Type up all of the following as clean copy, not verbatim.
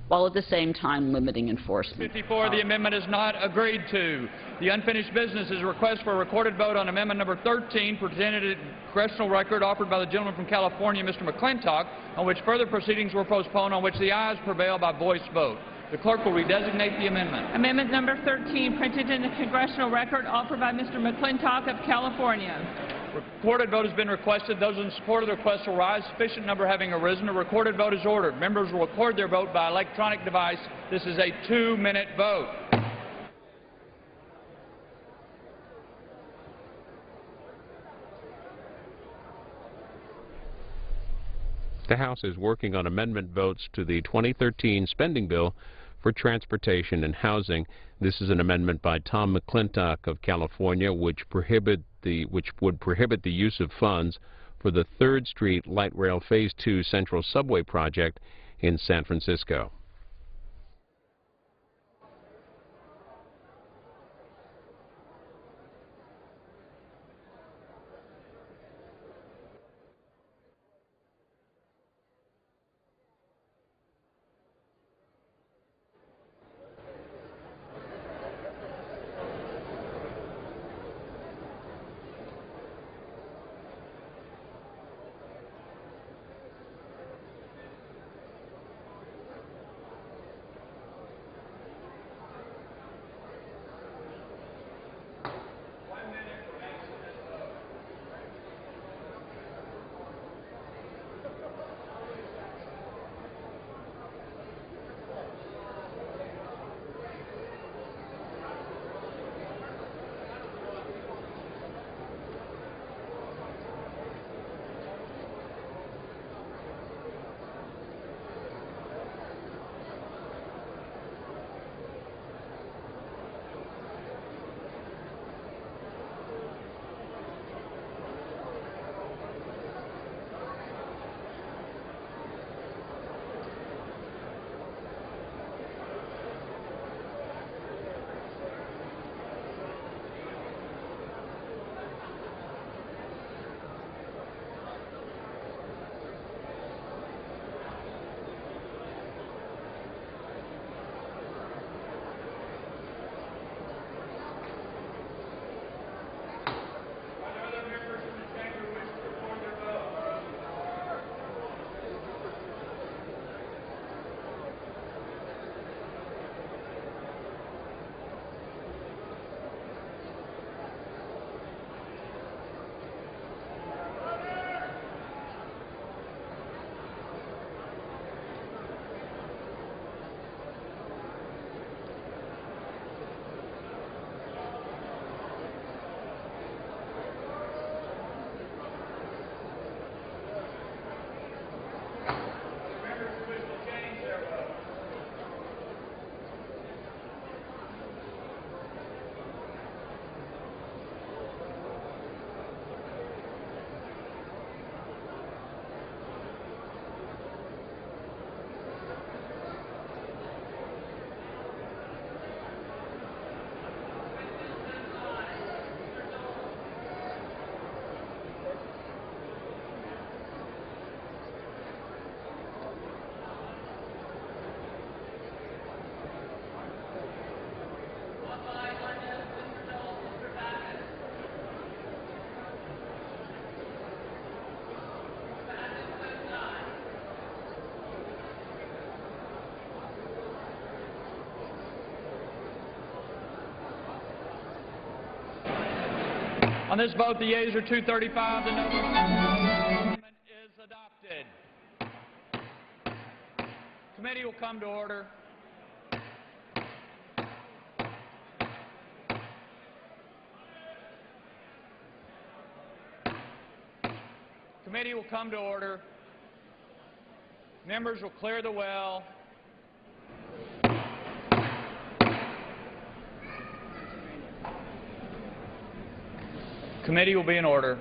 while at the same time limiting enforcement. 54, the amendment is not agreed to. The unfinished business is a request for a recorded vote on amendment number 13, presented at congressional record, offered by the gentleman from California, Mr. McClintock, on which further proceedings were postponed, on which the ayes prevail by voice vote. The clerk will redesignate the amendment. Amendment number 13, printed in the congressional record, offered by Mr. McClintock of California. Recorded vote has been requested. Those in support of the request will rise. Sufficient number having arisen, a recorded vote is ordered. Members will record their vote by electronic device. This is a 2-minute vote. The House is working on amendment votes to the 2013 spending bill for transportation and housing. This is an amendment by Tom McClintock of California, which would prohibit the use of funds for the 3rd Street Light Rail Phase 2 Central Subway project in San Francisco. On this vote, the yeas are 235. The no amendment is adopted. Committee will come to order. Committee will come to order. Members will clear the well. Committee will be in order.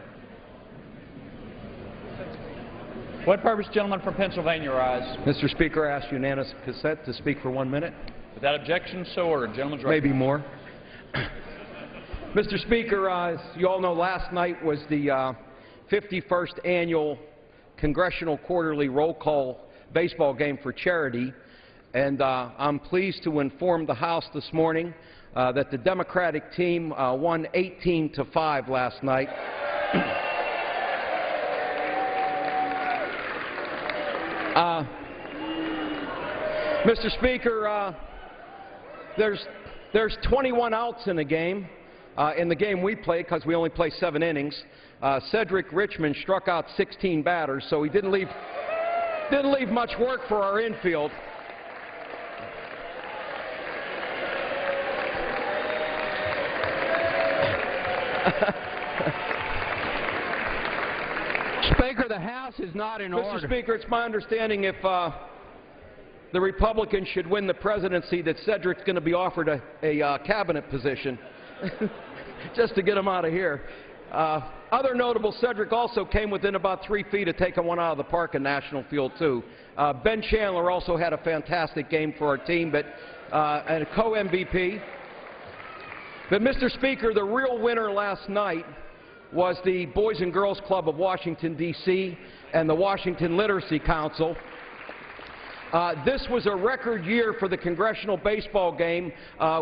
What purpose, gentleman from Pennsylvania, rise? Mr. Speaker, I ask unanimous consent to speak for 1 minute. Without objection, so ordered. Gentleman's right. Maybe more. Mr. Speaker, as you all know, last night was the 51st annual Congressional Quarterly Roll Call baseball game for charity. And I'm pleased to inform the House this morning that the Democratic team won 18-5 last night. Mr. Speaker, there's 21 outs in the game. In the game we played, because we only play 7 innings, Cedric Richmond struck out 16 batters, so he didn't leave much work for our infield. Speaker, the House is not in order. Mr. Speaker, it's my understanding if the Republicans should win the presidency that Cedric's going to be offered a cabinet position just to get him out of here. Other notable, Cedric also came within about 3 feet of taking one out of the park in National Field, too. Ben Chandler also had a fantastic game for our team, but and a co-MVP. But, Mr. Speaker, the real winner last night was the Boys and Girls Club of Washington, D.C., and the Washington Literacy Council. This was a record year for the Congressional Baseball Game.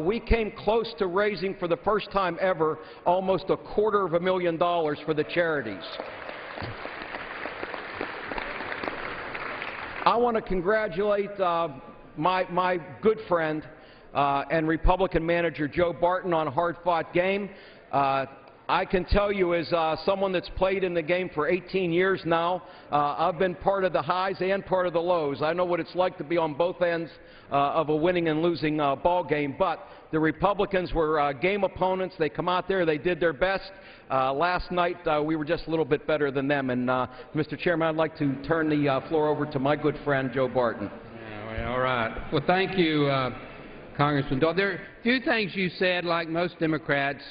We came close to raising, for the first time ever, almost $250,000 for the charities. I want to congratulate my good friend and Republican manager Joe Barton on a hard-fought game. I can tell you, as someone that's played in the game for 18 years now, I've been part of the highs and part of the lows. I know what it's like to be on both ends of a winning and losing ball game. But the Republicans were game opponents. They come out there, they did their best. Last night, we were just a little bit better than them. And, Mr. Chairman, I'd like to turn the floor over to my good friend, Joe Barton. Yeah, well, all right. Well, thank you, Congressman Doyle. There are a few things you said, like most Democrats,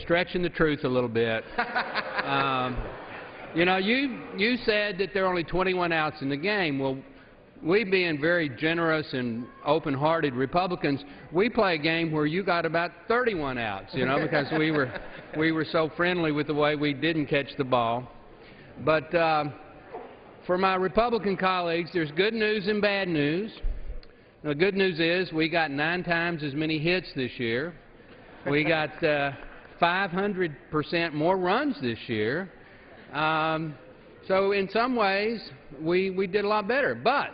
stretching the truth a little bit. You know, you said that there are only 21 outs in the game. Well, we being very generous and open-hearted Republicans, we play a game where you got about 31 outs, you know, because we were so friendly with the way we didn't catch the ball. But for my Republican colleagues, there's good news and bad news. The good news is we got 9 times as many hits this year. We got 500% more runs this year. So in some ways, we did a lot better. But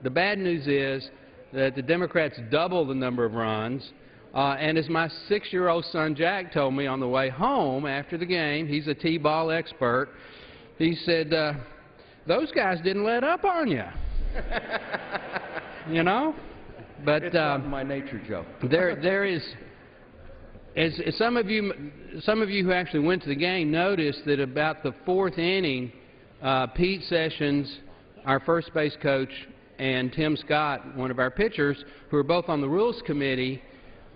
the bad news is that the Democrats doubled the number of runs. And as my 6-year-old son Jack told me on the way home after the game, he's a T-ball expert, he said, those guys didn't let up on you. You know? But it's not my nature, Joe. There is... As some of you who actually went to the game noticed that about the 4th inning, Pete Sessions, our first base coach, and Tim Scott, one of our pitchers, who are both on the Rules Committee,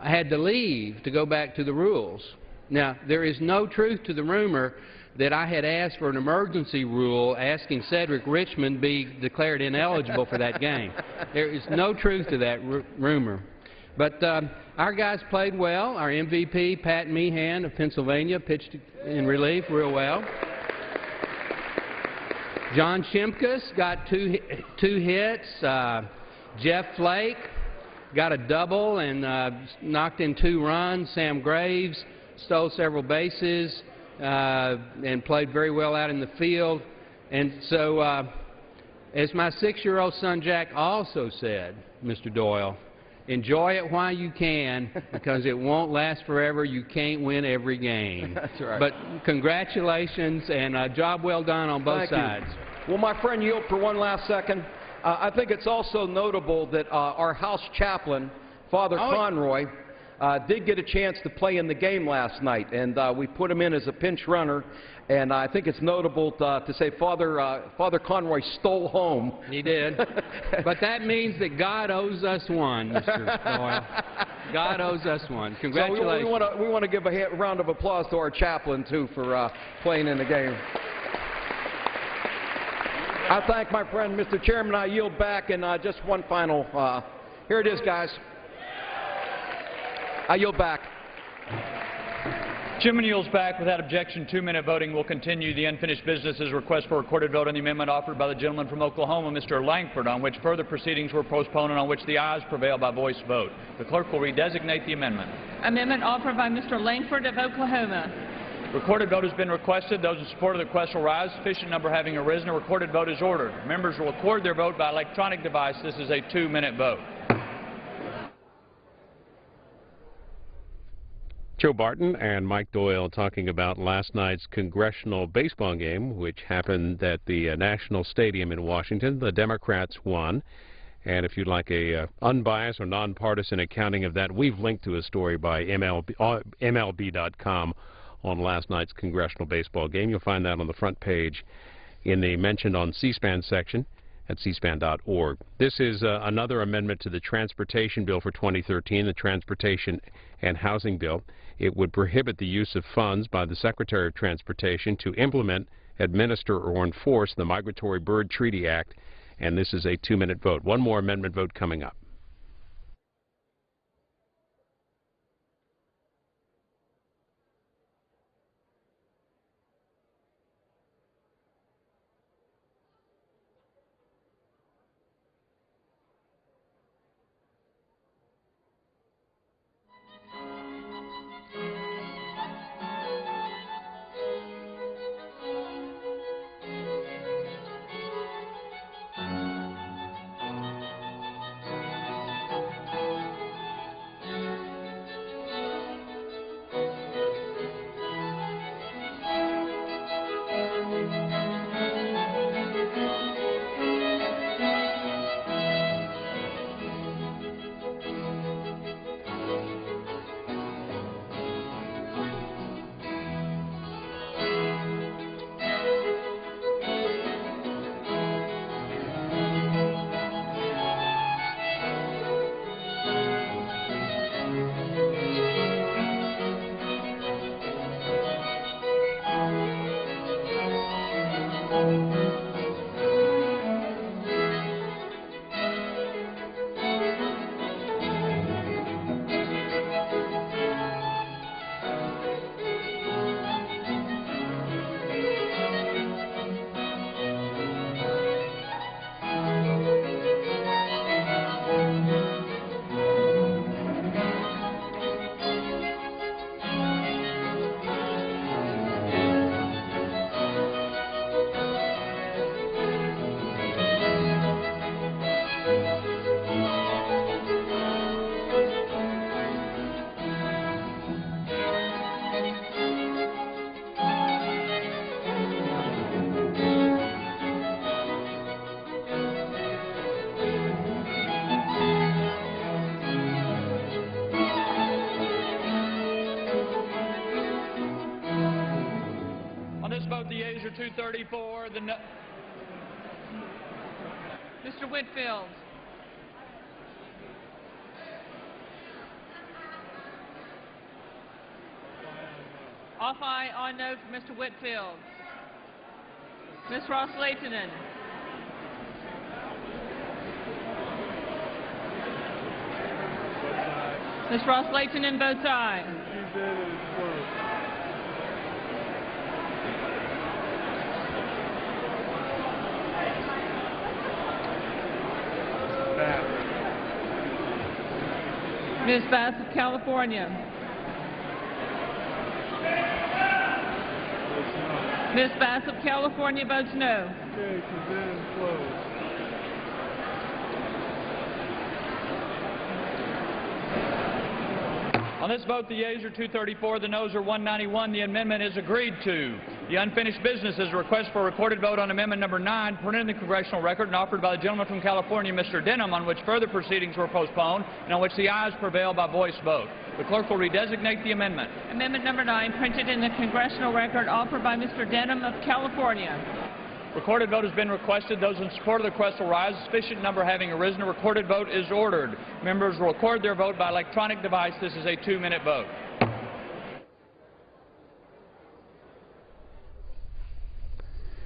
had to leave to go back to the rules. Now, there is no truth to the rumor that I had asked for an emergency rule asking Cedric Richmond be declared ineligible for that game. There is no truth to that rumor. But our guys played well. Our MVP, Pat Meehan of Pennsylvania, pitched in relief real well. John Shimkus got two hits. Jeff Flake got a double and knocked in 2 runs. Sam Graves stole several bases and played very well out in the field. And so, as my 6-year-old son Jack also said, Mr. Doyle, enjoy it while you can, because it won't last forever. You can't win every game. That's right. But congratulations and a job well done on both sides. Well, my friend, yield for one last second. I think it's also notable that our House chaplain, Father Conroy, did get a chance to play in the game last night, and we put him in as a pinch runner. And I think it's notable to say Father Conroy stole home. He did. But that means that God owes us one, Mr. Doyle. God owes us one. Congratulations. So we want to give a round of applause to our chaplain, too, for playing in the game. I thank my friend, Mr. Chairman. I yield back, and just one final. Here it is, guys. I yield back. Chairman yields back. Without objection, 2-minute voting will continue. The unfinished business is request for recorded vote on the amendment offered by the gentleman from Oklahoma, Mr. Langford, on which further proceedings were postponed and on which the ayes prevail by voice vote. The clerk will redesignate the amendment. Amendment offered by Mr. Langford of Oklahoma. Recorded vote has been requested. Those in support of the request will rise. Sufficient number having arisen. A recorded vote is ordered. Members will record their vote by electronic device. This is a 2-minute vote. Joe Barton and Mike Doyle talking about last night's congressional baseball game, which happened at the National Stadium in Washington. The Democrats won. And if you'd like a unbiased or nonpartisan accounting of that, we've linked to a story by MLB.com on last night's congressional baseball game. You'll find that on the front page in the mentioned on C-SPAN section at cspan.org. This is another amendment to the Transportation Bill for 2013, the Transportation and Housing Bill. It would prohibit the use of funds by the Secretary of Transportation to implement, administer, or enforce the Migratory Bird Treaty Act, and this is a 2-minute vote. One more amendment vote coming up. The yeas are 234. Mr. Whitfield. Off aye, on no for Mr. Whitfield. Ms. Ross-Leitonen. Ms. Ross-Leitonen votes aye. Ms. Bass of California. Ms. Bass of California votes no. Okay, condemned, closed. On this vote, the yeas are 234, the noes are 191. The amendment is agreed to. The unfinished business is a request for a recorded vote on amendment number 9, printed in the congressional record and offered by the gentleman from California, Mr. Denham, on which further proceedings were postponed and on which the ayes prevail by voice vote. The clerk will redesignate the amendment. Amendment number 9, printed in the congressional record, offered by Mr. Denham of California. Recorded vote has been requested. Those in support of the request will rise. A sufficient number having arisen, a recorded vote is ordered. Members will record their vote by electronic device. This is a 2-minute vote.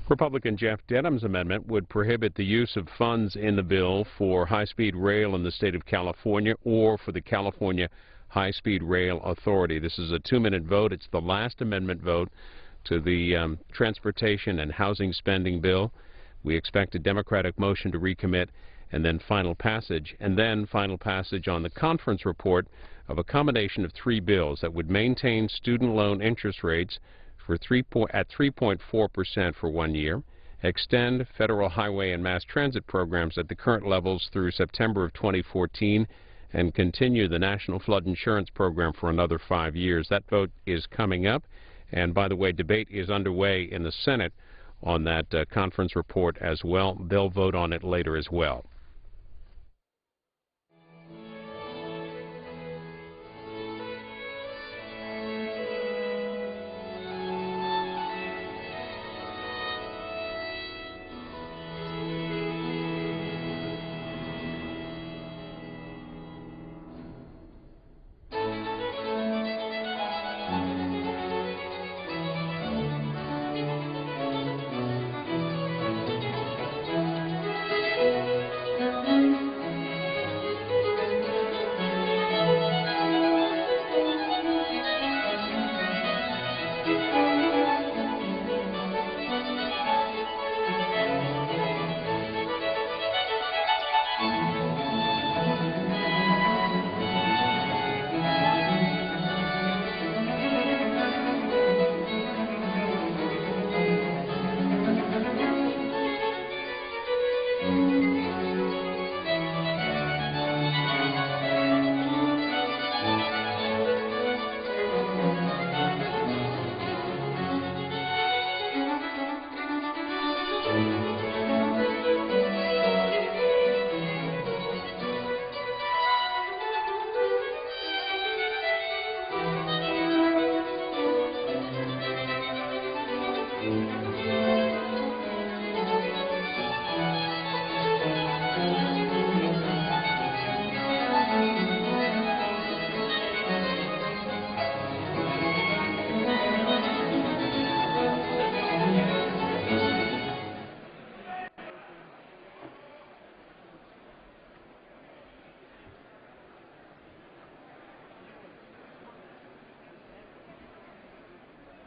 Republican Jeff Denham's amendment would prohibit the use of funds in the bill for high-speed rail in the state of California or for the California High-Speed Rail Authority. This is a 2-minute vote. It's the last amendment vote to the transportation and housing spending bill. We expect a Democratic motion to recommit and then final passage, on the conference report of a combination of 3 bills that would maintain student loan interest rates at 3.4% for 1 year, extend federal highway and mass transit programs at the current levels through September of 2014, and continue the National Flood Insurance Program for another 5 years. That vote is coming up, and by the way, debate is underway in the Senate on that conference report as well. They'll vote on it later as well.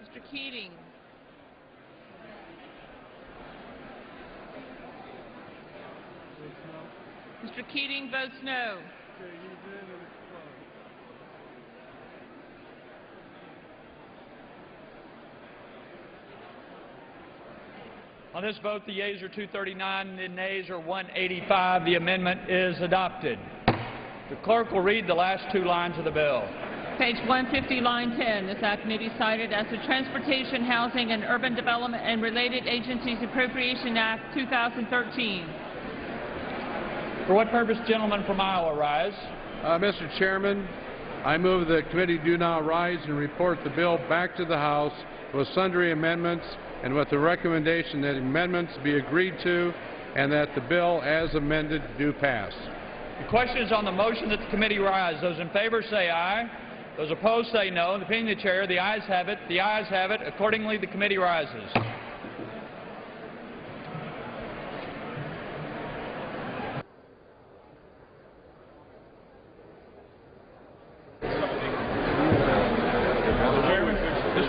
Mr. Keating. Mr. Keating votes no. On this vote, the yeas are 239, the nays are 185. The amendment is adopted. The clerk will read the last 2 lines of the bill. Page 150, line 10. This act may be cited as the Transportation, Housing, and Urban Development and Related Agencies Appropriation Act 2013. For what purpose, gentleman from Iowa, rise? Mr. Chairman, I move the committee do now rise and report the bill back to the House with sundry amendments and with the recommendation that amendments be agreed to and that the bill as amended do pass. The question is on the motion that the committee rise. Those in favor say aye. Those opposed say no. In the opinion of the chair, the ayes have it. The ayes have it. Accordingly, the committee rises.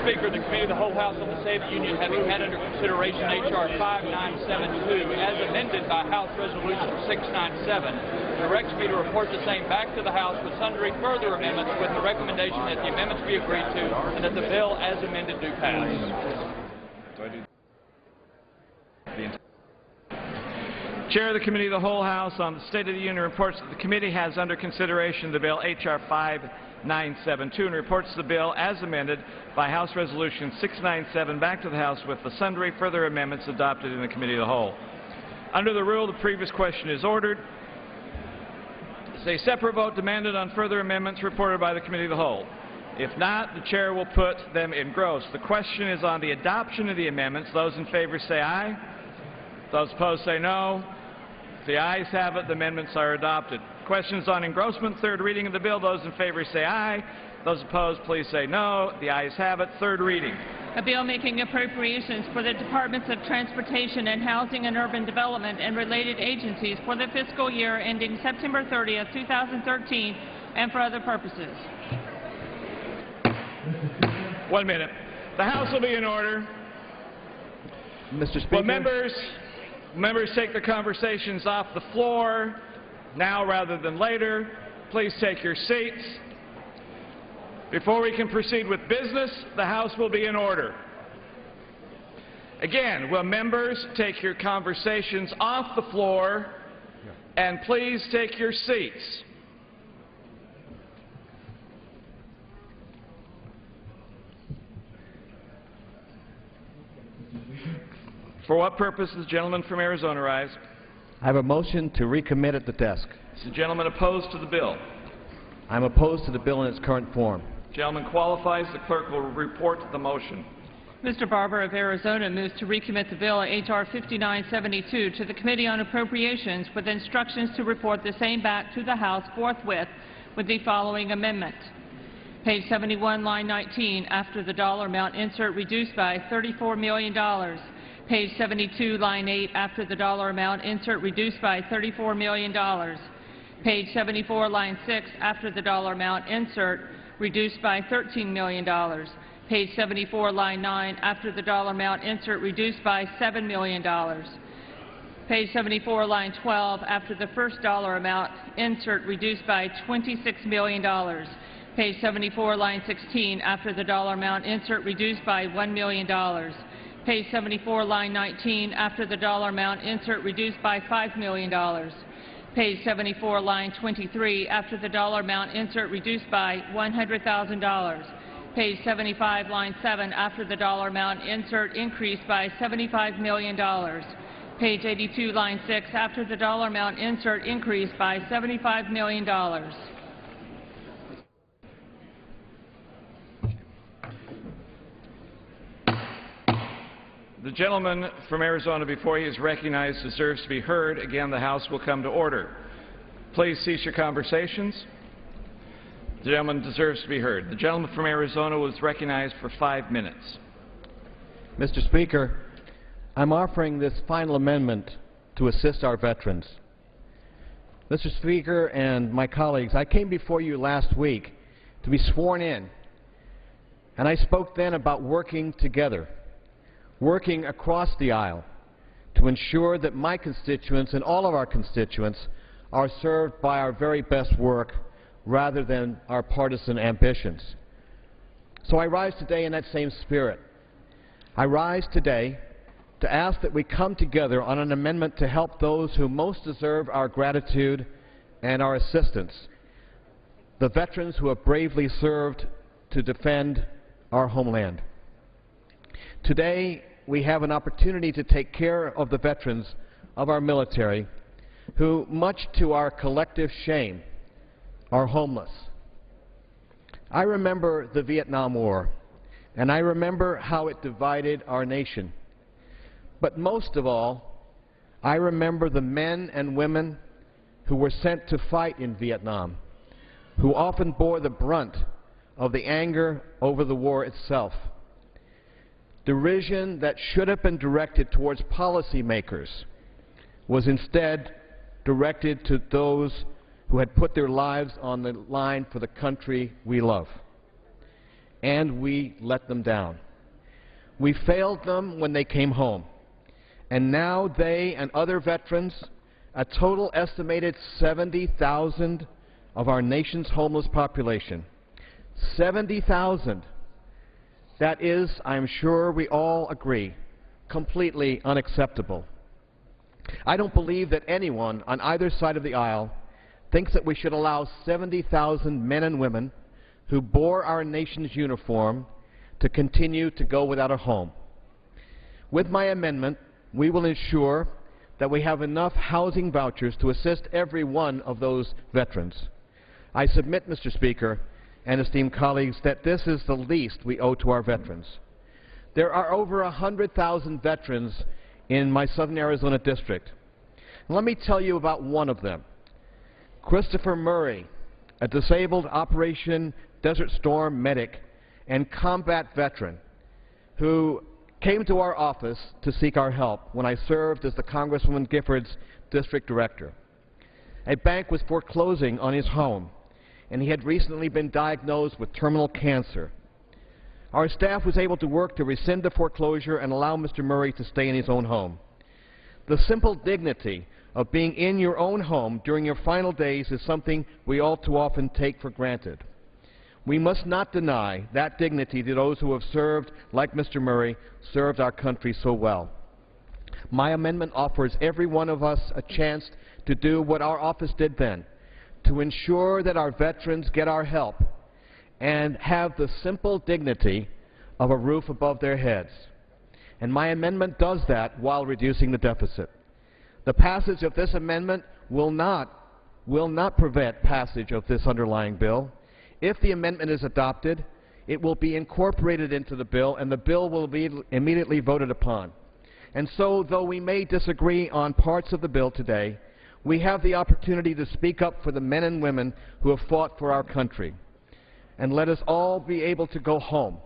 Speaker, the Committee of the Whole House on the State of the Union, having had under consideration H.R. 5972 as amended by House Resolution 697, directs me to report the same back to the House with sundry further amendments with the recommendation that the amendments be agreed to and that the bill as amended do pass. Chair of the Committee of the Whole House on the State of the Union reports that the committee has under consideration the bill H.R. 5972 and reports the bill as amended by House Resolution 697 back to the House with the sundry further amendments adopted in the Committee of the Whole. Under the rule, the previous question is ordered. A separate vote demanded on further amendments reported by the Committee of the Whole. If not, the Chair will put them in gross. The question is on the adoption of the amendments. Those in favor say aye. Those opposed say no. If the ayes have it, the amendments are adopted. Questions on engrossment, third reading of the bill. Those in favor say aye. Those opposed, please say no. The ayes have it. Third reading. A bill making appropriations for the Departments of Transportation and Housing and Urban Development and related agencies for the fiscal year ending September 30th, 2013, and for other purposes. 1 minute. The House will be in order. Mr. Speaker. Will members take their conversations off the floor now rather than later? Please take your seats. Before we can proceed with business, the House will be in order. Again, will members take your conversations off the floor and please take your seats. For what purpose does the gentleman from Arizona rise? I have a motion to recommit at the desk. Is the gentleman opposed to the bill? I'm opposed to the bill in its current form. Gentleman qualifies. The clerk will report the motion. Mr. Barber of Arizona moves to recommit the bill H.R. 5972 to the Committee on Appropriations with instructions to report the same back to the House forthwith with the following amendment. Page 71, line 19, after the dollar amount insert reduced by $34 million. Page 72, line 8, after the dollar amount insert reduced by $34 million. Page 74, line 6, after the dollar amount insert reduced by $13 million. Page 74, line 9, after the dollar amount insert reduced by $7 million. Page 74, line 12, after the first dollar amount insert reduced by $26 million. Page 74, line 16, after the dollar amount insert reduced by $1 million. Page 74, line 19, after the dollar amount insert reduced by $5 million. Page 74, line 23, after the dollar amount insert reduced by $100,000. Page 75, line 7, after the dollar amount insert increased by $75 million. Page 82, line 6, after the dollar amount insert increased by $75 million. The gentleman from Arizona before he is recognized deserves to be heard. Again, the House will come to order. Please cease your conversations. The gentleman deserves to be heard. The gentleman from Arizona was recognized for 5 minutes. Mr. Speaker, I'm offering this final amendment to assist our veterans. Mr. Speaker and my colleagues, I came before you last week to be sworn in, and I spoke then about working together, working across the aisle to ensure that my constituents and all of our constituents are served by our very best work rather than our partisan ambitions. So I rise today in that same spirit. I rise today to ask that we come together on an amendment to help those who most deserve our gratitude and our assistance, the veterans who have bravely served to defend our homeland. Today, we have an opportunity to take care of the veterans of our military who, much to our collective shame, are homeless. I remember the Vietnam War, and I remember how it divided our nation. But most of all, I remember the men and women who were sent to fight in Vietnam, who often bore the brunt of the anger over the war itself. Derision that should have been directed towards policymakers was instead directed to those who had put their lives on the line for the country we love. And we let them down. We failed them when they came home. And now they and other veterans, a total estimated 70,000 of our nation's homeless population, 70,000. That is, I'm sure we all agree, completely unacceptable. I don't believe that anyone on either side of the aisle thinks that we should allow 70,000 men and women who bore our nation's uniform to continue to go without a home. With my amendment, we will ensure that we have enough housing vouchers to assist every one of those veterans. I submit, Mr. Speaker, and esteemed colleagues, that this is the least we owe to our veterans. There are over 100,000 veterans in my Southern Arizona district. Let me tell you about one of them. Christopher Murray, a disabled Operation Desert Storm medic and combat veteran who came to our office to seek our help when I served as the Congresswoman Gifford's district director. A bank was foreclosing on his home, and he had recently been diagnosed with terminal cancer. Our staff was able to work to rescind the foreclosure and allow Mr. Murray to stay in his own home. The simple dignity of being in your own home during your final days is something we all too often take for granted. We must not deny that dignity to those who have served, like Mr. Murray, served our country so well. My amendment offers every one of us a chance to do what our office did then, to ensure that our veterans get our help and have the simple dignity of a roof above their heads. And my amendment does that while reducing the deficit. The passage of this amendment will not prevent passage of this underlying bill. If the amendment is adopted, it will be incorporated into the bill, and the bill will be immediately voted upon. And so, though we may disagree on parts of the bill today, we have the opportunity to speak up for the men and women who have fought for our country. And let us all be able to go home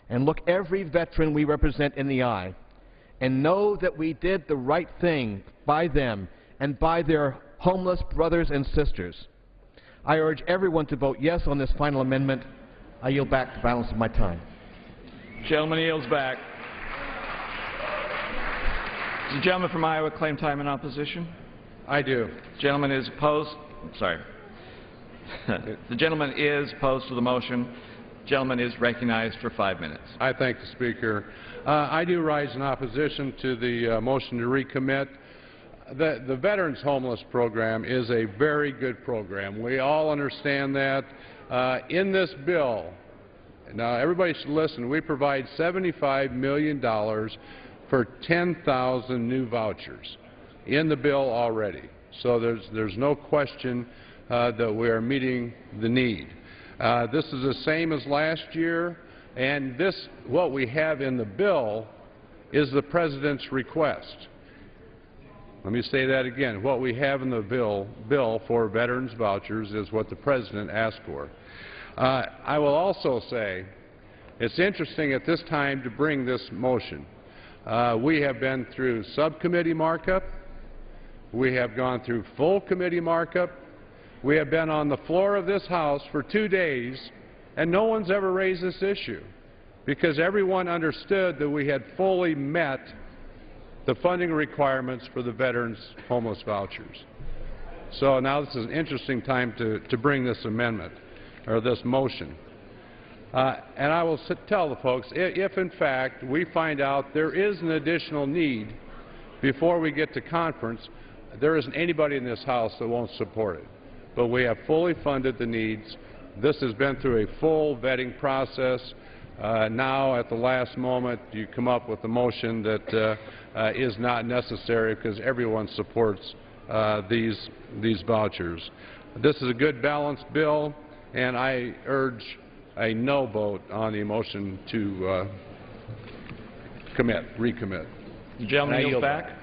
and look every veteran we represent in the eye and know that we did the right thing by them and by their homeless brothers and sisters. I urge everyone to vote yes on this final amendment. I yield back the balance of my time. Gentleman yields back. Does the gentleman from Iowa claim time in opposition? I do. Gentleman is opposed. Sorry. The gentleman is opposed to the motion. Gentleman is recognized for 5 minutes. I thank the Speaker. I do rise in opposition to the motion to recommit. The Veterans Homeless Program is a very good program. We all understand that. In this bill, now everybody should listen, we provide $75 million for 10,000 new vouchers in the bill already. So there's no question that we are meeting the need. This is the same as last year, and what we have in the bill is the President's request. Let me say that again. What we have in the bill for veterans vouchers is what the President asked for. I will also say it's interesting at this time to bring this motion. We have been through subcommittee markup. We have gone through full committee markup. We have been on the floor of this House for 2 days, and no one's ever raised this issue because everyone understood that we had fully met the funding requirements for the veterans' homeless vouchers. So now this is an interesting time to bring this amendment, or this motion. And I will tell the folks, if in fact we find out there is an additional need before we get to conference, there isn't anybody in this House that won't support it. But we have fully funded the needs. This has been through a full vetting process. Now, at the last moment, you come up with a motion that is not necessary because everyone supports these vouchers. This is a good balanced bill, and I urge a no vote on the motion to recommit. The gentleman yields back.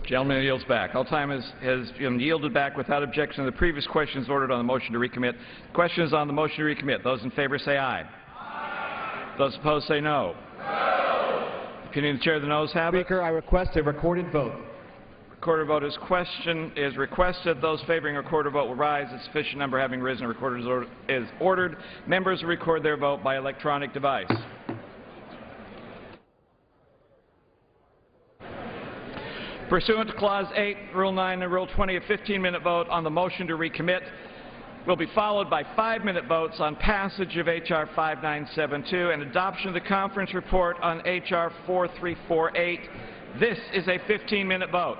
Gentleman yields back. All time has been yielded back without objection to the previous questions ordered on the motion to recommit. Questions on the motion to recommit. Those in favor say aye. Aye. Those opposed say no. No. Opinion of the chair, the noes have it. Speaker, I request a recorded vote. Recorded vote is requested. Those favoring a recorded vote will rise. A sufficient number having risen, a recorded is ordered. Members will record their vote by electronic device. Pursuant to Clause 8, Rule 9, and Rule 20, a 15-minute vote on the motion to recommit will be followed by 5-minute votes on passage of H.R. 5972 and adoption of the conference report on H.R. 4348. This is a 15-minute vote.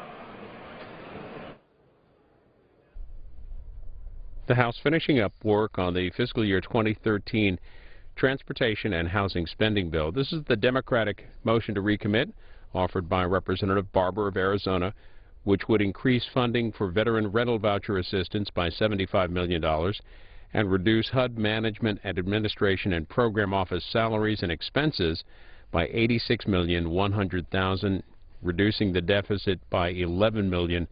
The House finishing up work on the fiscal year 2013 Transportation and Housing Spending Bill. This is the Democratic motion to recommit, offered by Representative Barber of Arizona, which would increase funding for veteran rental voucher assistance by $75 million and reduce HUD management and administration and program office salaries and expenses by $86,100,000, reducing the deficit by $11,100,000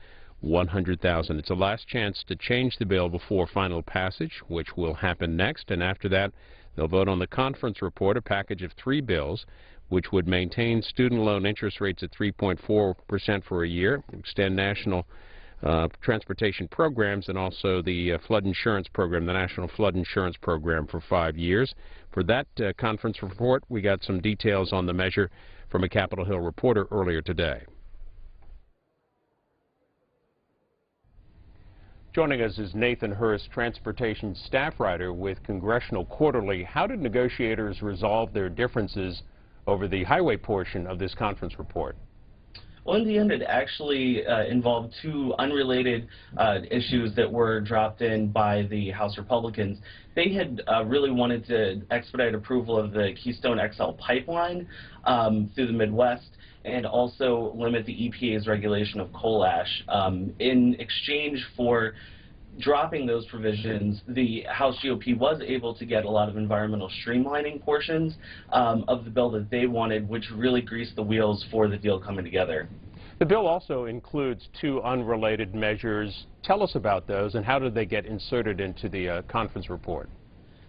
$100,000. It's a last chance to change the bill before final passage, which will happen next, and after that they'll vote on the conference report, a package of 3 bills, which would maintain student loan interest rates at 3.4% for a year, extend national transportation programs, and also the flood insurance program, the National Flood Insurance Program, for 5 years. For that conference report, we got some details on the measure from a Capitol Hill reporter earlier today. Joining us is Nathan Hurst, transportation staff writer with Congressional Quarterly. How did negotiators resolve their differences over the highway portion of this conference report? Well, in the end, it actually involved 2 unrelated issues that were dropped in by the House Republicans. They had really wanted to expedite approval of the Keystone XL pipeline through the Midwest, and also limit the EPA's regulation of coal ash. In exchange for dropping those provisions, the House GOP was able to get a lot of environmental streamlining portions of the bill that they wanted, which really greased the wheels for the deal coming together. The bill also includes 2 unrelated measures. Tell us about those, and how did they get inserted into the conference report?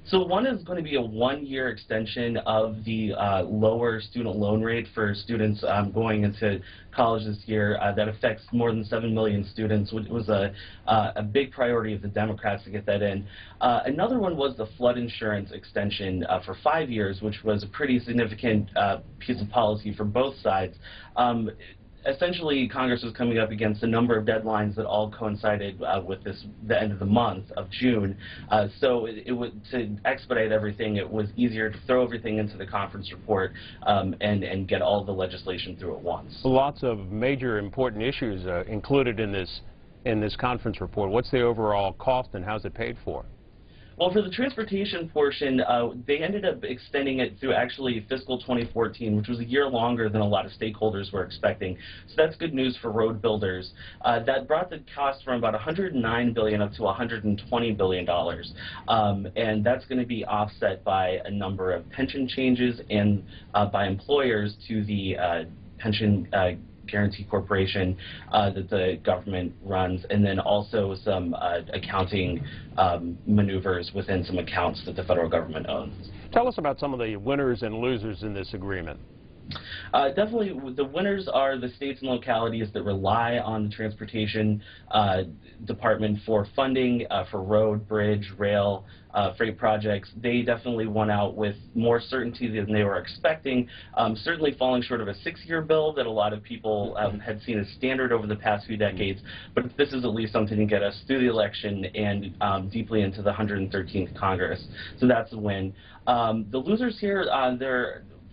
So one is going to be a 1-year extension of the lower student loan rate for students going into college this year. That affects more than 7 million students, which was a big priority of the Democrats to get that in. Another one was the flood insurance extension for 5 years, which was a pretty significant piece of policy for both sides. Essentially, Congress was coming up against a number of deadlines that all coincided with the end of the month of June. So to expedite everything, it was easier to throw everything into the conference report and get all the legislation through at once. Lots of major important issues included in this conference report. What's the overall cost, and how's it paid for? Well, for the transportation portion, they ended up extending it through actually fiscal 2014, which was a year longer than a lot of stakeholders were expecting. So that's good news for road builders. That brought the cost from about $109 billion up to $120 billion. And that's going to be offset by a number of pension changes and by employers to the pension Guarantee Corporation that the government runs, and then also some accounting maneuvers within some accounts that the federal government owns. Tell us about some of the winners and losers in this agreement. Definitely, the winners are the states and localities that rely on the transportation department for funding for road, bridge, rail, freight projects. They definitely won out with more certainty than they were expecting, certainly falling short of a 6-year bill that a lot of people had seen as standard over the past few decades. But this is at least something to get us through the election and deeply into the 113th Congress. So that's a win. The losers here,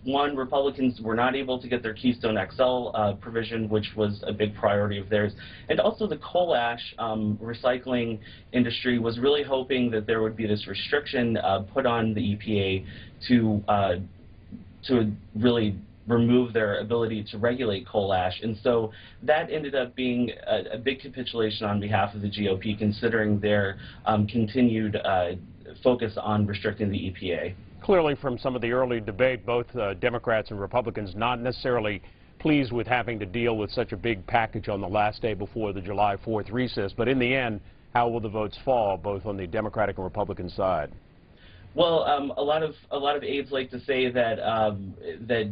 one, Republicans were not able to get their Keystone XL provision, which was a big priority of theirs. And also the coal ash recycling industry was really hoping that there would be this restriction put on the EPA to really remove their ability to regulate coal ash. And so that ended up being a big capitulation on behalf of the GOP, considering their continued focus on restricting the EPA. Clearly, from some of the early debate, both Democrats and Republicans not necessarily pleased with having to deal with such a big package on the last day before the July 4th recess. But in the end, how will the votes fall, both on the Democratic and Republican side? Well, a lot of aides like to say that that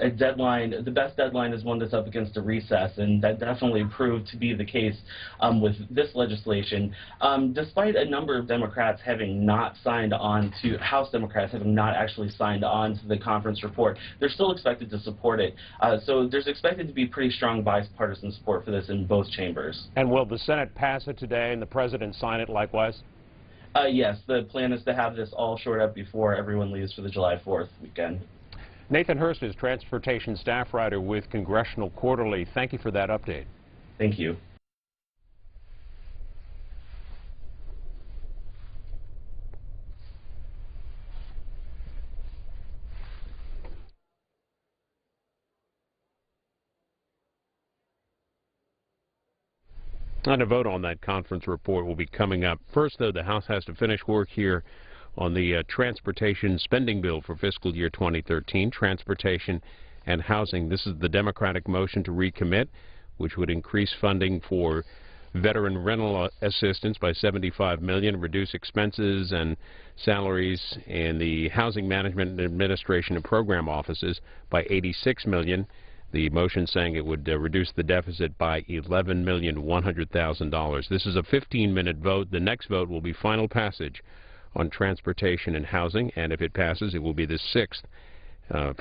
a deadline, the best deadline is one that's up against a recess, and that definitely proved to be the case with this legislation. Despite a number of Democrats having not signed on to, House Democrats having not actually signed on to the conference report, they're still expected to support it. So there's expected to be pretty strong bipartisan support for this in both chambers. And will the Senate pass it today and the President sign it likewise? Yes, the plan is to have this all shored up before everyone leaves for the July 4th weekend. Nathan Hurst is transportation staff writer with Congressional Quarterly. Thank you for that update. Thank you. And a vote on that conference report will be coming up. First, though, the House has to finish work here on the transportation spending bill for fiscal year 2013, transportation and housing. This is the Democratic motion to recommit, which would increase funding for veteran rental assistance by $75 million, reduce expenses and salaries in the Housing Management Administration and Program offices by $86 million. The motion saying it would reduce the deficit by $11,100,000. This is a 15-minute vote. The next vote will be final passage on transportation and housing, and if it passes, it will be the sixth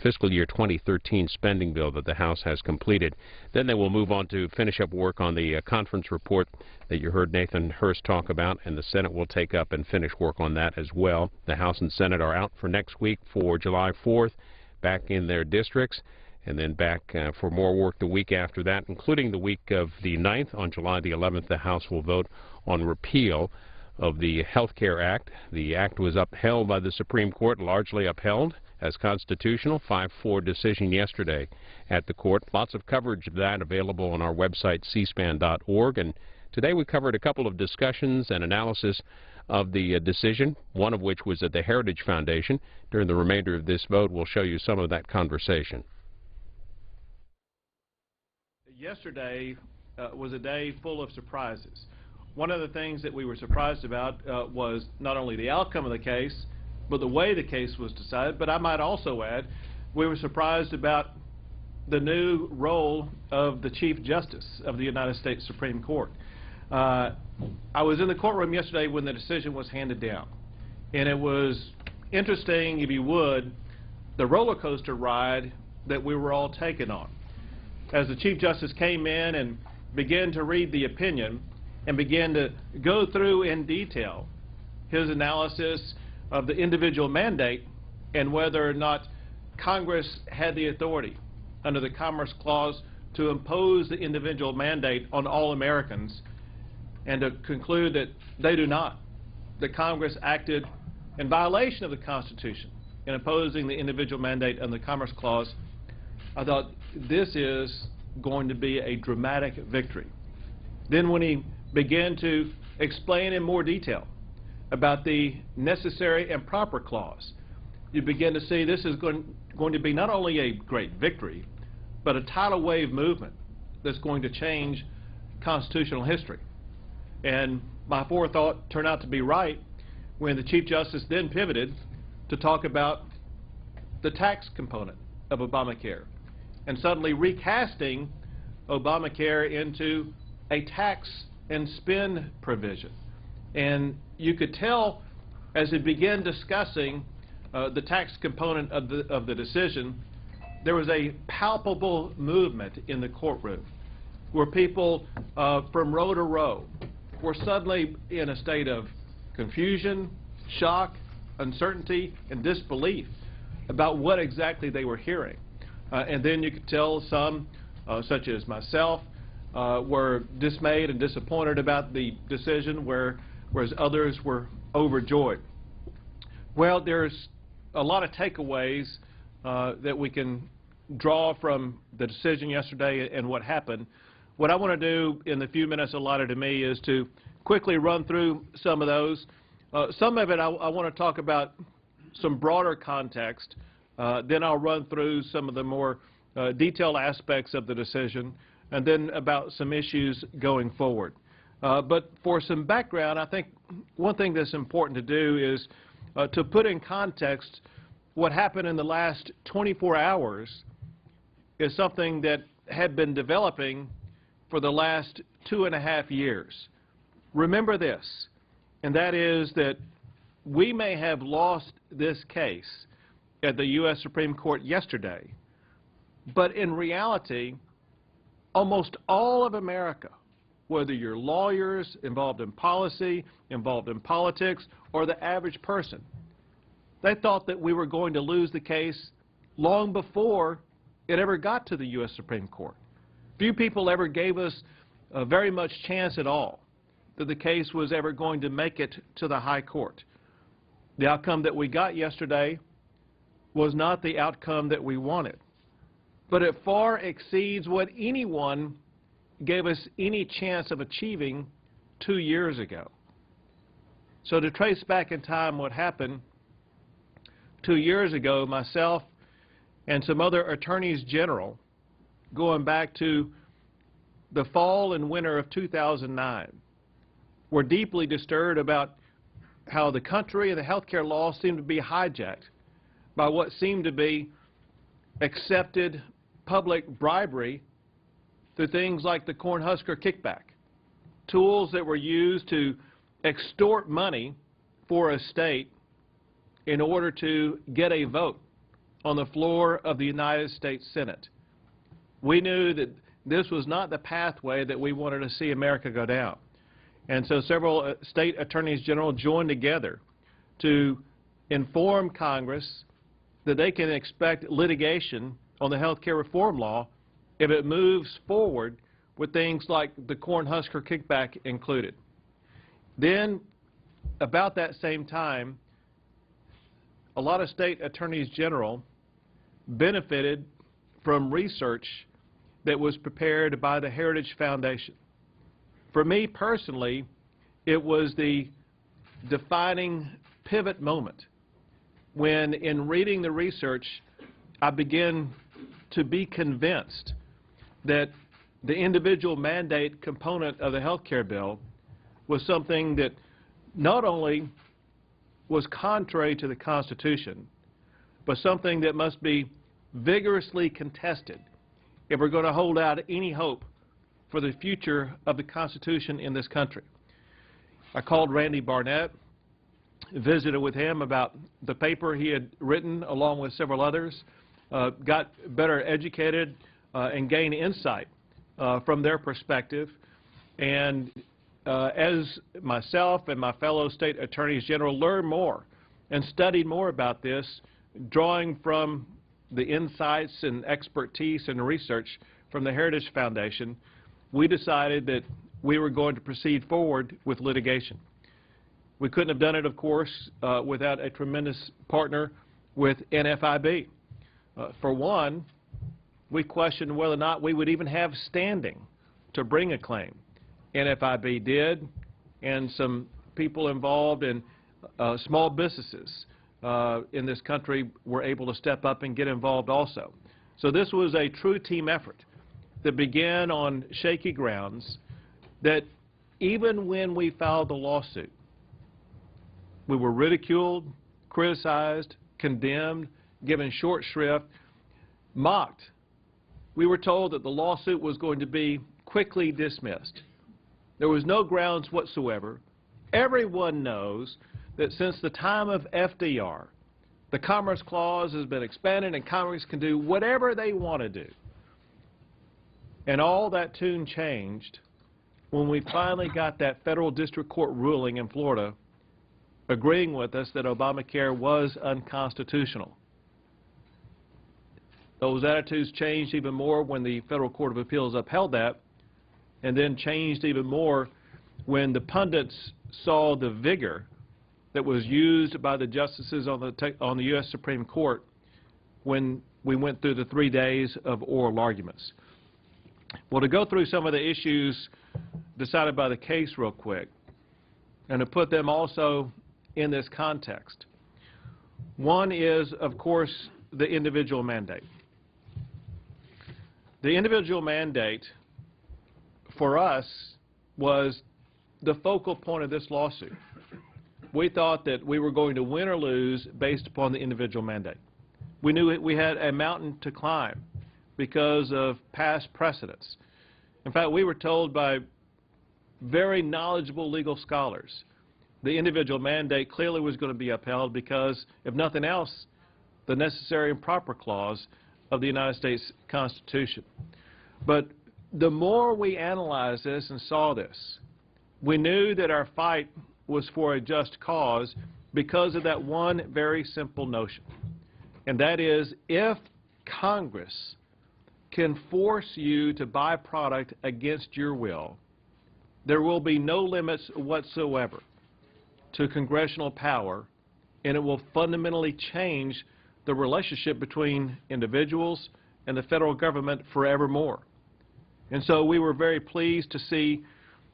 fiscal year 2013 spending bill that the House has completed. Then they will move on to finish up work on the conference report that you heard Nathan Hurst talk about, and the Senate will take up and finish work on that as well. The House and Senate are out for next week for July 4th, back in their districts, and then back for more work the week after that, including the week of the 9th. On July the 11th, the House will vote on repeal of the Health Care Act. The act was upheld by the Supreme Court, largely upheld as constitutional. 5-4 decision yesterday at the court. Lots of coverage of that available on our website, cspan.org. And today we covered a couple of discussions and analysis of the decision, one of which was at the Heritage Foundation. During the remainder of this vote, we'll show you some of that conversation. Yesterday was a day full of surprises. One of the things that we were surprised about was not only the outcome of the case, but the way the case was decided. But I might also add, we were surprised about the new role of the Chief Justice of the United States Supreme Court. I was in the courtroom yesterday when the decision was handed down, and it was interesting, if you would, the roller coaster ride that we were all taken on. As the Chief Justice came in and began to read the opinion and began to go through in detail his analysis of the individual mandate and whether or not Congress had the authority under the Commerce Clause to impose the individual mandate on all Americans, and to conclude that they do not, that Congress acted in violation of the Constitution in imposing the individual mandate under the Commerce Clause, I thought this is going to be a dramatic victory. Then when he began to explain in more detail about the necessary and proper clause, you begin to see this is going to be not only a great victory, but a tidal wave movement that's going to change constitutional history. And my forethought turned out to be right when the Chief Justice then pivoted to talk about the tax component of Obamacare, and suddenly recasting Obamacare into a tax and spend provision. And you could tell as he began discussing the tax component of the decision, there was a palpable movement in the courtroom where people from row to row were suddenly in a state of confusion, shock, uncertainty, and disbelief about what exactly they were hearing. And then you could tell some, such as myself, were dismayed and disappointed about the decision, whereas others were overjoyed. Well, there's a lot of takeaways that we can draw from the decision yesterday and what happened. What I want to do in the few minutes allotted to me is to quickly run through some of those. Some of it I want to talk about some broader context. Then I'll run through some of the more detailed aspects of the decision, and then about some issues going forward. But for some background, I think one thing that's important to do is to put in context what happened in the last 24 hours is something that had been developing for the last 2.5 years. Remember this, and that is that we may have lost this case at the U.S. Supreme Court yesterday, but in reality, almost all of America, whether you're lawyers involved in policy, involved in politics, or the average person, they thought that we were going to lose the case long before it ever got to the U.S. Supreme Court. Few people ever gave us very much chance at all that the case was ever going to make it to the high court. The outcome that we got yesterday was not the outcome that we wanted, but it far exceeds what anyone gave us any chance of achieving 2 years ago. So to trace back in time what happened, 2 years ago, myself and some other attorneys general, going back to the fall and winter of 2009 were deeply disturbed about how the country and the health care law seemed to be hijacked by what seemed to be accepted public bribery through things like the Cornhusker kickback, tools that were used to extort money for a state in order to get a vote on the floor of the United States Senate. We knew that this was not the pathway that we wanted to see America go down. And so several state attorneys general joined together to inform Congress that they can expect litigation on the health care reform law if it moves forward with things like the Cornhusker kickback included. Then, about that same time, a lot of state attorneys general benefited from research that was prepared by the Heritage Foundation. For me personally, it was the defining pivot moment when, in reading the research, I began to be convinced that the individual mandate component of the health care bill was something that not only was contrary to the Constitution, but something that must be vigorously contested if we're going to hold out any hope for the future of the Constitution in this country. I called Randy Barnett, visited with him about the paper he had written along with several others, got better educated and gained insight from their perspective. And as myself and my fellow state attorneys general learned more and studied more about this, drawing from the insights and expertise and research from the Heritage Foundation, we decided that we were going to proceed forward with litigation. We couldn't have done it, of course, without a tremendous partner with NFIB. For one, we questioned whether or not we would even have standing to bring a claim. NFIB did, and some people involved in small businesses in this country were able to step up and get involved also. So this was a true team effort that began on shaky grounds, that even when we filed the lawsuit, we were ridiculed, criticized, condemned, given short shrift, mocked. We were told that the lawsuit was going to be quickly dismissed. There was no grounds whatsoever. Everyone knows that since the time of FDR, the Commerce Clause has been expanded and Congress can do whatever they want to do. And all that tune changed when we finally got that federal district court ruling in Florida agreeing with us that Obamacare was unconstitutional. Those attitudes changed even more when the Federal Court of Appeals upheld that, and then changed even more when the pundits saw the vigor that was used by the justices on the U.S. Supreme Court when we went through the 3 days of oral arguments. Well, to go through some of the issues decided by the case real quick, and to put them also in this context. One is, of course, the individual mandate. The individual mandate for us was the focal point of this lawsuit. We thought that we were going to win or lose based upon the individual mandate. We knew we had a mountain to climb because of past precedents. In fact, we were told by very knowledgeable legal scholars the individual mandate clearly was going to be upheld because, if nothing else, the necessary and proper clause of the United States Constitution. But the more we analyzed this and saw this, we knew that our fight was for a just cause because of that one very simple notion, and that is, if Congress can force you to buy product against your will, there will be no limits whatsoever to congressional power, and it will fundamentally change the relationship between individuals and the federal government forevermore. And so we were very pleased to see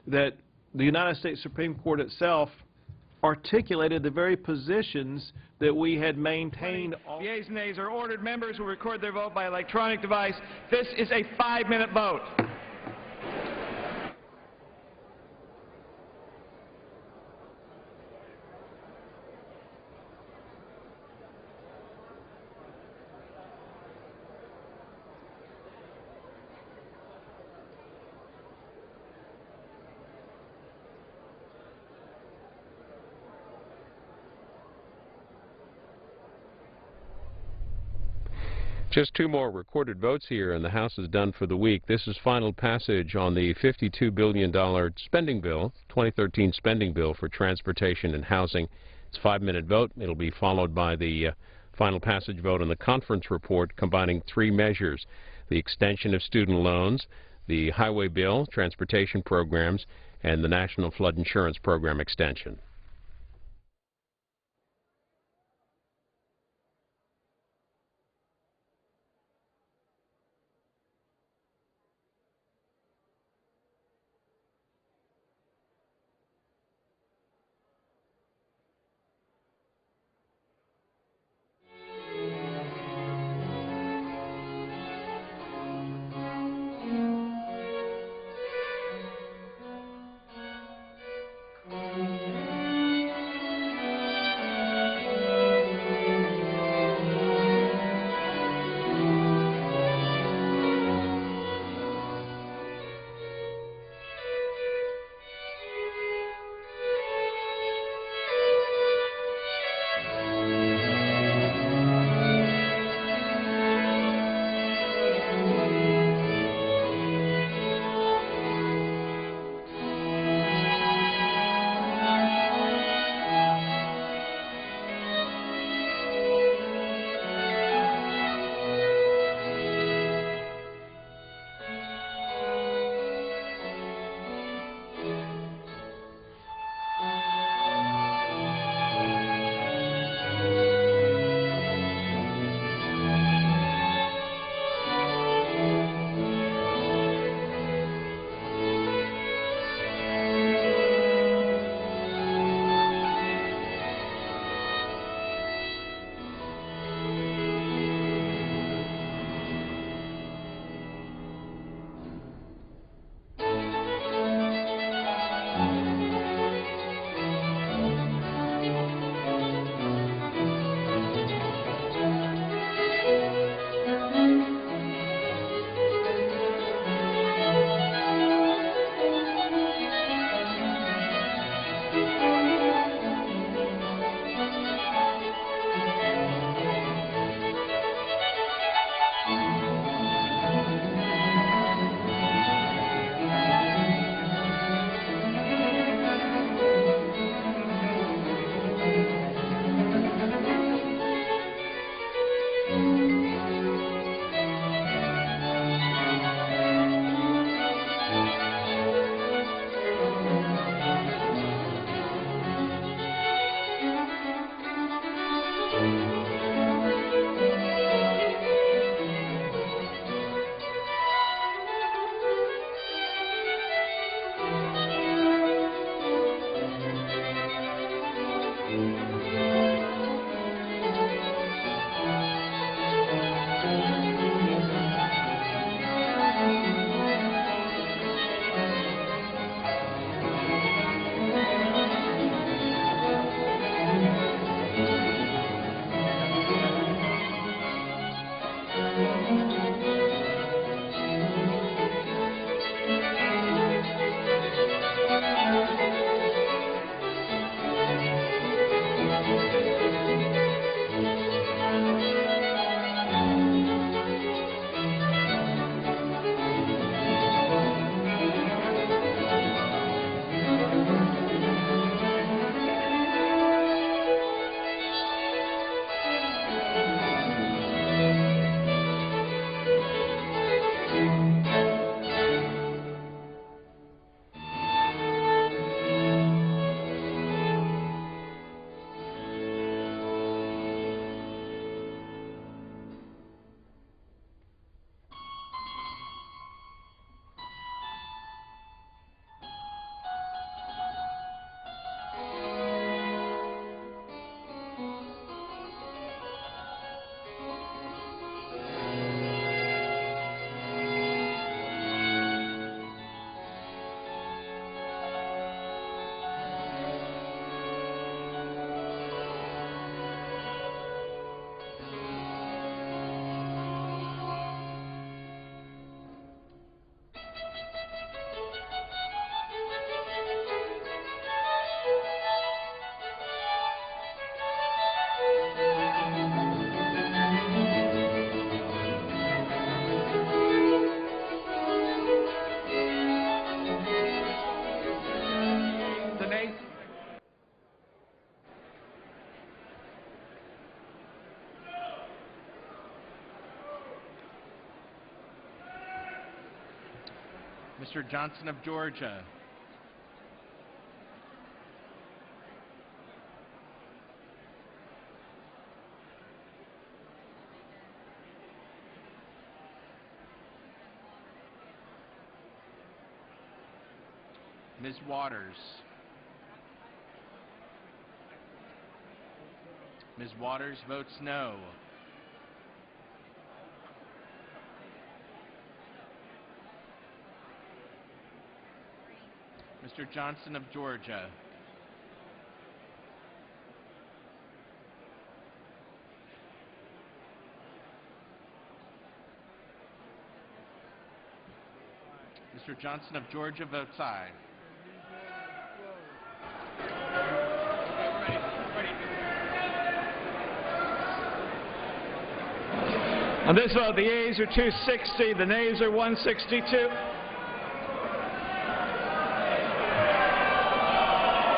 that the United States Supreme Court itself articulated the very positions that we had maintained. The ayes and nays are ordered. Members will record their vote by electronic device. This is a 5-minute vote. Just two more recorded votes here, and the House is done for the week. This is final passage on the $52 billion spending bill, 2013 spending bill for transportation and housing. It's a 5-minute vote. It'll be followed by the final passage vote on the conference report combining three measures: the extension of student loans, the highway bill, transportation programs, and the National Flood Insurance Program extension. Mr. Johnson of Georgia. Ms. Waters. Ms. Waters votes no. Mr. Johnson of Georgia. Mr. Johnson of Georgia votes aye. On this vote, the yeas are 260, the nays are 162.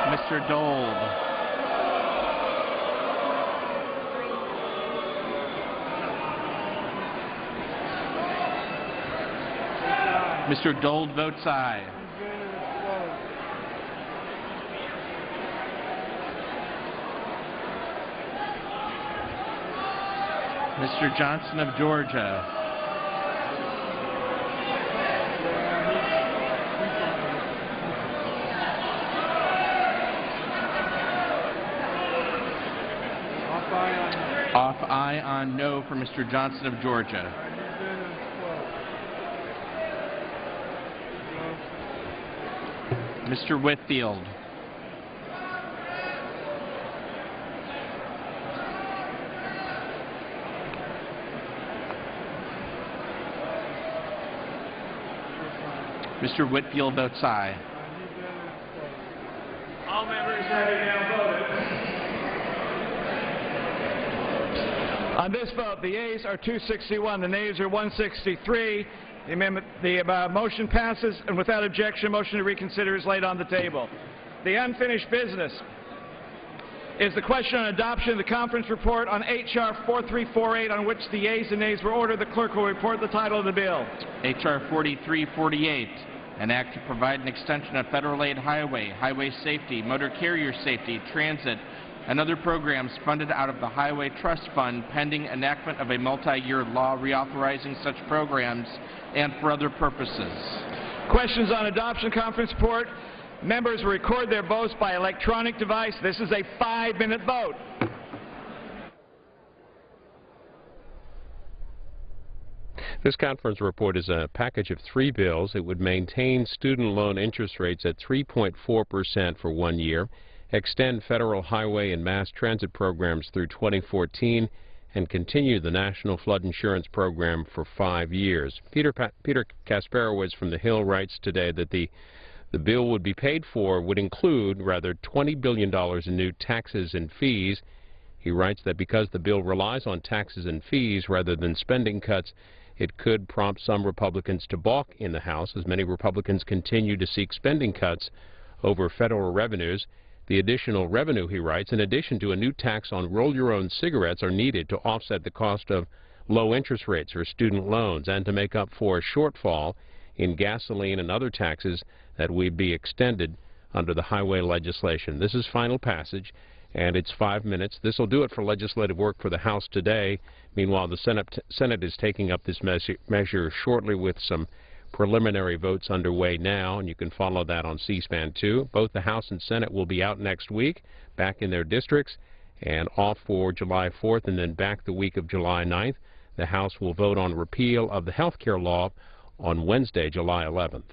Mr. Dole. Mr. Dole votes aye. Mr. Johnson of Georgia. Off aye on no for Mr. Johnson of Georgia. Mr. Whitfield. Mr. Whitfield votes aye. All members having now voted. On this vote, the yeas are 261, the nays are 163. The motion passes, and without objection, motion to reconsider is laid on the table. The unfinished business is the question on adoption of the conference report on H.R. 4348, on which the yeas and nays were ordered. The clerk will report the title of the bill. H.R. 4348, an act to provide an extension of federal aid highway, highway safety, motor carrier safety, transit, and other programs funded out of the Highway Trust Fund pending enactment of a multi-year law reauthorizing such programs and for other purposes. Questions on adoption conference report. Members will record their votes by electronic device. This is a 5-minute vote. This conference report is a package of 3 bills. It would maintain student loan interest rates at 3.4% for 1 year, extend federal highway and mass transit programs through 2014, and continue the National Flood Insurance Program for 5 years. Peter Kasparowicz from The Hill writes today that the bill would be paid for would include, rather, $20 billion in new taxes and fees. He writes that because the bill relies on taxes and fees rather than spending cuts, it could prompt some Republicans to balk in the House, as many Republicans continue to seek spending cuts over federal revenues. The additional revenue, he writes, in addition to a new tax on roll-your-own cigarettes, are needed to offset the cost of low interest rates for student loans and to make up for a shortfall in gasoline and other taxes that would be extended under the highway legislation. This is final passage, and it's 5 minutes. This will do it for legislative work for the House today. Meanwhile, the Senate is taking up this measure shortly with some preliminary votes underway now, and you can follow that on C-SPAN 2. Both the House and Senate will be out next week, back in their districts, and off for July 4th, and then back the week of July 9th. The House will vote on repeal of the health care law on Wednesday, July 11th.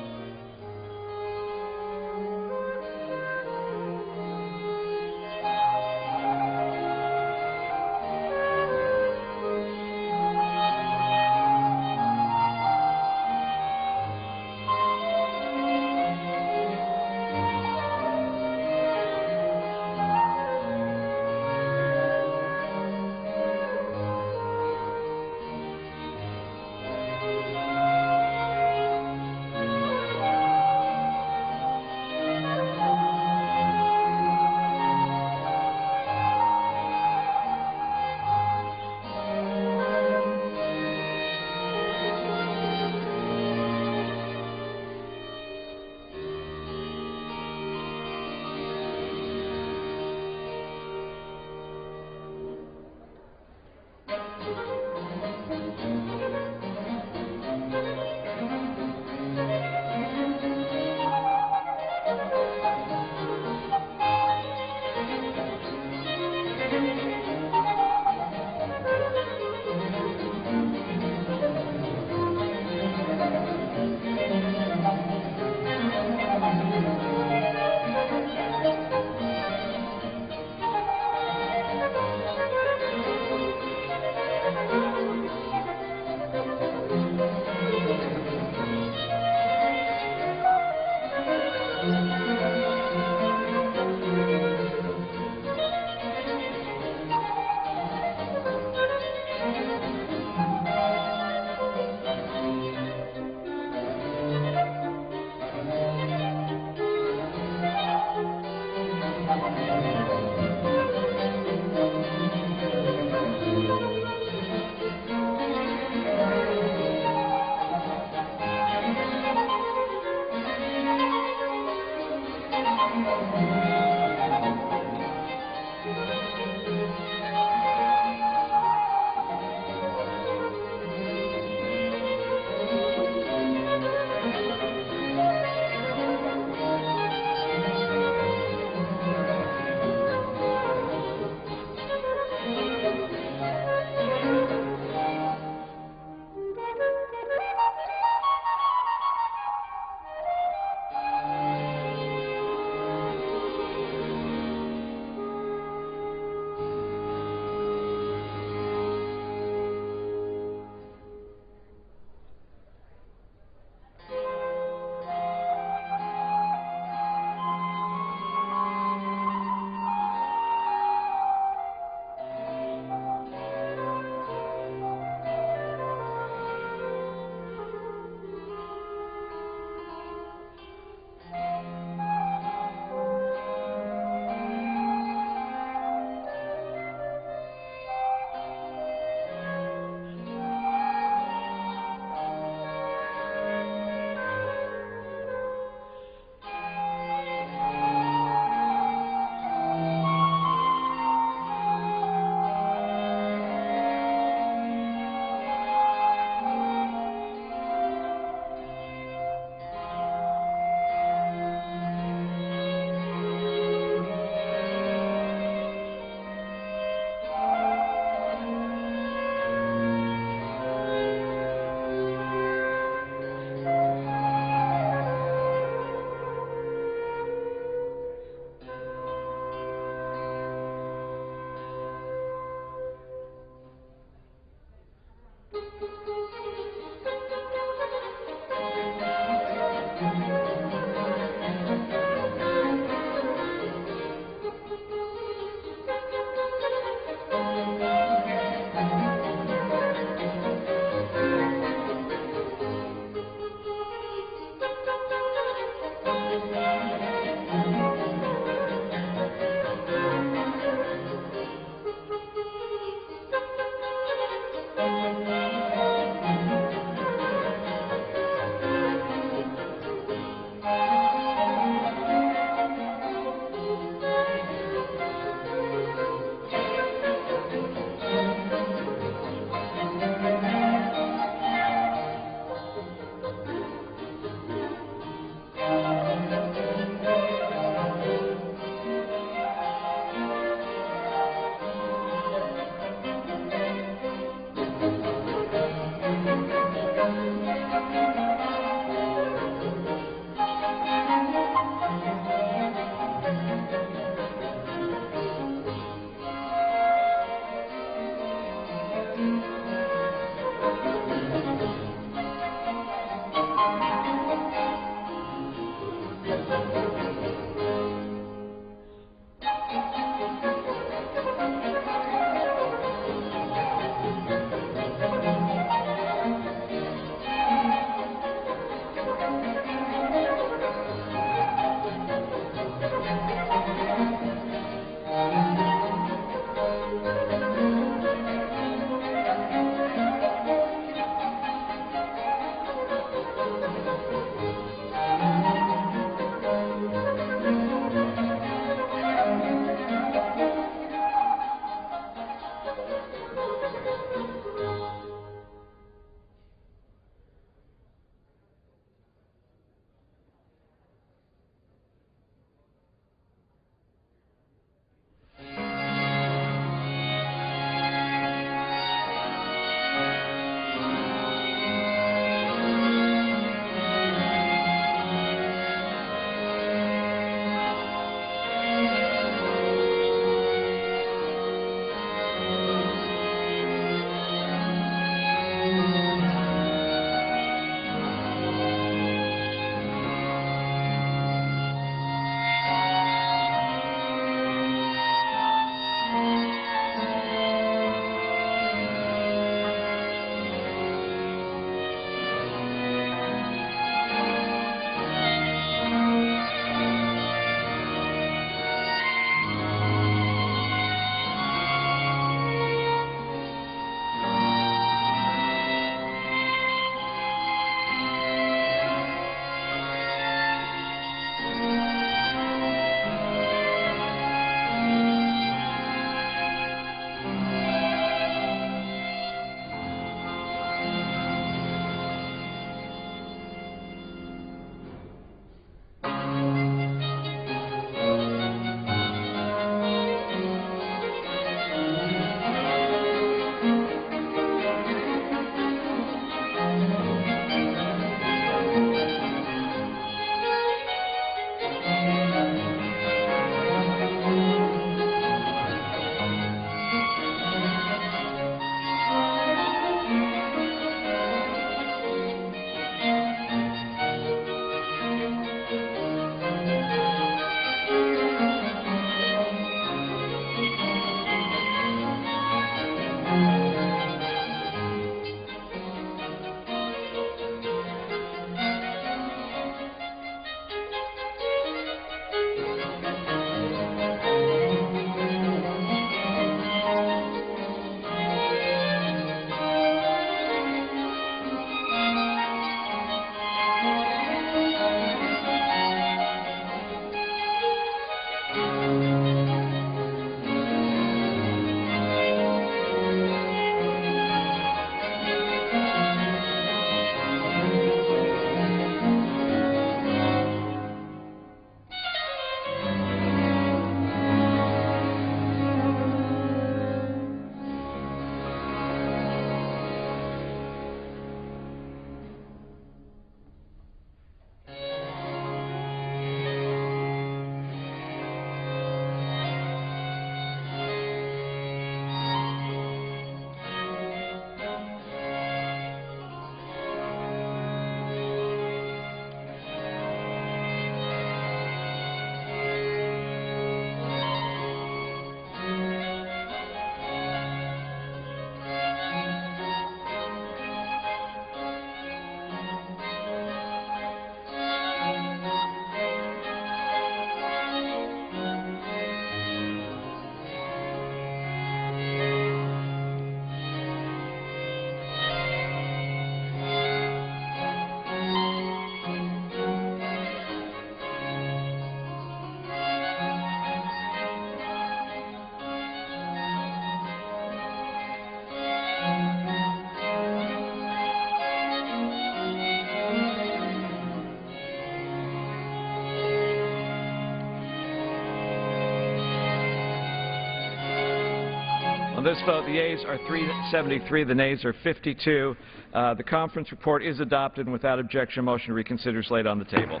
On this vote, the yeas are 373, the nays are 52. The conference report is adopted, and without objection, a motion to reconsider is laid on the table.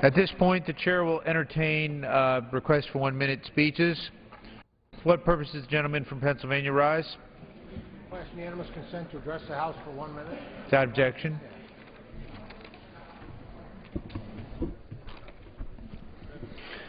At this point, the chair will entertain requests for 1-minute speeches. For what purpose does the gentleman from Pennsylvania rise? Request unanimous consent to address the House for 1 minute. Without objection.